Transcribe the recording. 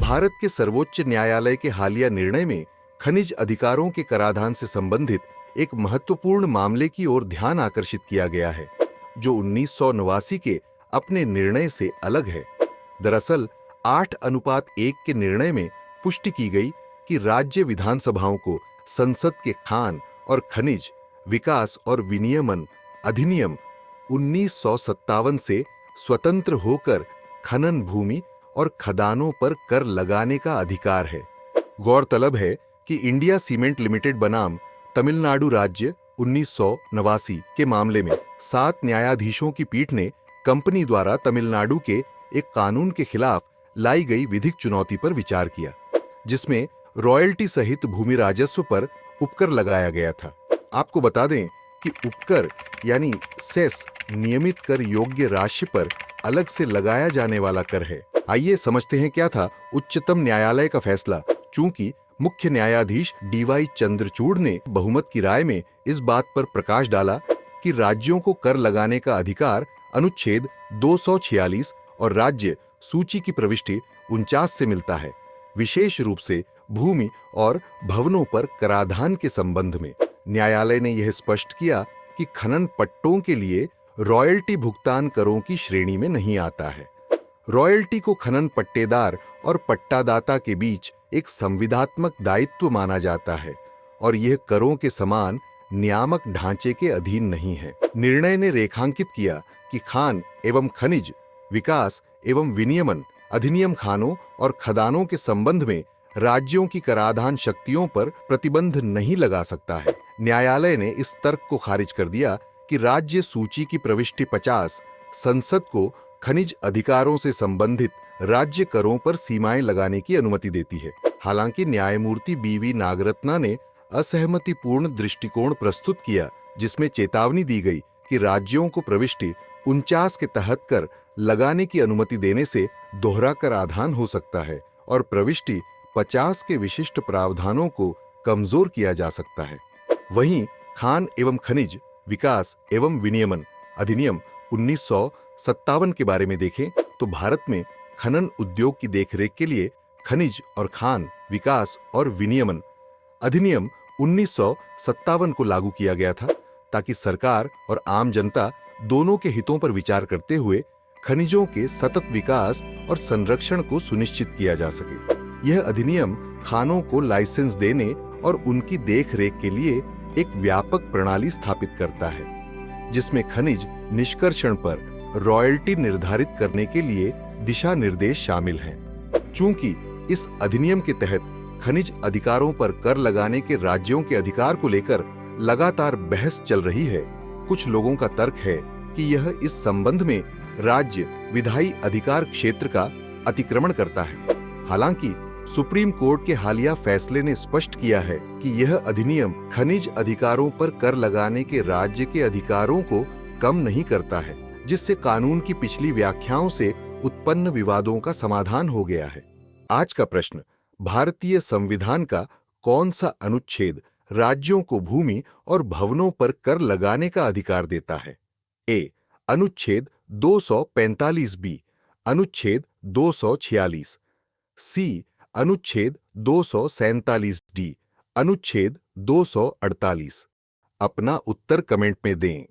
भारत के सर्वोच्च न्यायालय के हालिया निर्णय में खनिज अधिकारों के कराधान से संबंधित एक महत्वपूर्ण मामले की ओर ध्यान आकर्षित किया गया है, जो 1989 के अपने निर्णय से अलग है। दरअसल 8:1 के निर्णय में पुष्टि की गई कि राज्य विधानसभाओं को संसद के खान और खनिज विकास और विनियमन अधिनियम 1957 से स्वतंत्र होकर खनन भूमि और खदानों पर कर लगाने का अधिकार है। गौरतलब है कि इंडिया सीमेंट लिमिटेड बनाम तमिलनाडु राज्य 1989 के मामले में 7 न्यायाधीशों की पीठ ने कंपनी द्वारा तमिलनाडु के एक कानून के खिलाफ लाई गई विधिक चुनौती पर विचार किया, जिसमें रॉयल्टी सहित भूमि राजस्व पर उपकर लगाया गया था। आपको बता दें कि उपकर यानी सेस नियमित कर योग्य राशि पर अलग से लगाया जाने वाला कर है। आइए समझते हैं क्या था उच्चतम न्यायालय का फैसला। चूंकि मुख्य न्यायाधीश DY चंद्रचूड़ ने बहुमत की राय में इस बात पर प्रकाश डाला कि राज्यों को कर लगाने का अधिकार अनुच्छेद 246 और राज्य सूची की प्रविष्टि 49 से मिलता है, विशेष रूप से भूमि और भवनों पर कराधान के संबंध में। न्यायालय ने यह स्पष्ट किया कि खनन पट्टों के लिए रॉयल्टी भुगतान करों की श्रेणी में नहीं आता है। रॉयल्टी को खनन पट्टेदार और पट्टादाता के बीच एक संविदात्मक दायित्व माना जाता है और यह करों के समान नियामक ढांचे के अधीन नहीं है। निर्णय ने रेखांकित किया कि खान एवं खनिज विकास एवं विनियमन अधिनियम खानों और खदानों के संबंध में राज्यों की कराधान शक्तियों पर प्रतिबंध नहीं लगा सकता है। न्यायालय ने इस तर्क को खारिज कर दिया कि राज्य सूची की प्रविष्टि 50 संसद को खनिज अधिकारों से संबंधित राज्य करों पर सीमाएं लगाने की अनुमति देती है। हालांकि न्यायमूर्ति BV नागरत्ना ने असहमतिपूर्ण दृष्टिकोण प्रस्तुत किया, जिसमें चेतावनी दी गई कि राज्यों को प्रविष्टि 49 के तहत कर लगाने की अनुमति देने से दोहरा कराधान हो सकता है और प्रविष्टि 50 के विशिष्ट प्रावधानों को कमजोर किया जा सकता है। वहीं खान एवं खनिज विकास एवं विनियमन अधिनियम 1957 के बारे में देखें तो भारत में खनन उद्योग की देखरेख के लिए खनिज और खान विकास और विनियमन अधिनियम 1957 को लागू किया गया था, ताकि सरकार और आम जनता दोनों के हितों पर विचार करते हुए खनिजों के सतत विकास और संरक्षण को सुनिश्चित किया जा सके। यह अधिनियम खानों को लाइसेंस देने और उनकी देखरेख के लिए एक व्यापक प्रणाली स्थापित करता है, जिसमें खनिज निष्कर्षण पर रॉयल्टी निर्धारित करने के लिए दिशा निर्देश शामिल हैं। चूंकि इस अधिनियम के तहत खनिज अधिकारों पर कर लगाने के राज्यों के अधिकार को लेकर लगातार बहस चल रही है, कुछ लोगों का तर्क है कि यह इस संबंध में राज्य विधायी अधिकार क्षेत्र का अतिक्रमण करता है। हालांकि सुप्रीम कोर्ट के हालिया फैसले ने स्पष्ट किया है कि यह अधिनियम खनिज अधिकारों पर कर लगाने के राज्य के अधिकारों को कम नहीं करता है, जिससे कानून की पिछली व्याख्याओं से उत्पन्न विवादों का समाधान हो गया है। आज का प्रश्न, भारतीय संविधान का कौन सा अनुच्छेद राज्यों को भूमि और भवनों पर कर लगाने का अधिकार देता है? ए. अनुच्छेद 245B, अनुच्छेद 246, सी. अनुच्छेद 247D, अनुच्छेद 248। अपना उत्तर कमेंट में दें।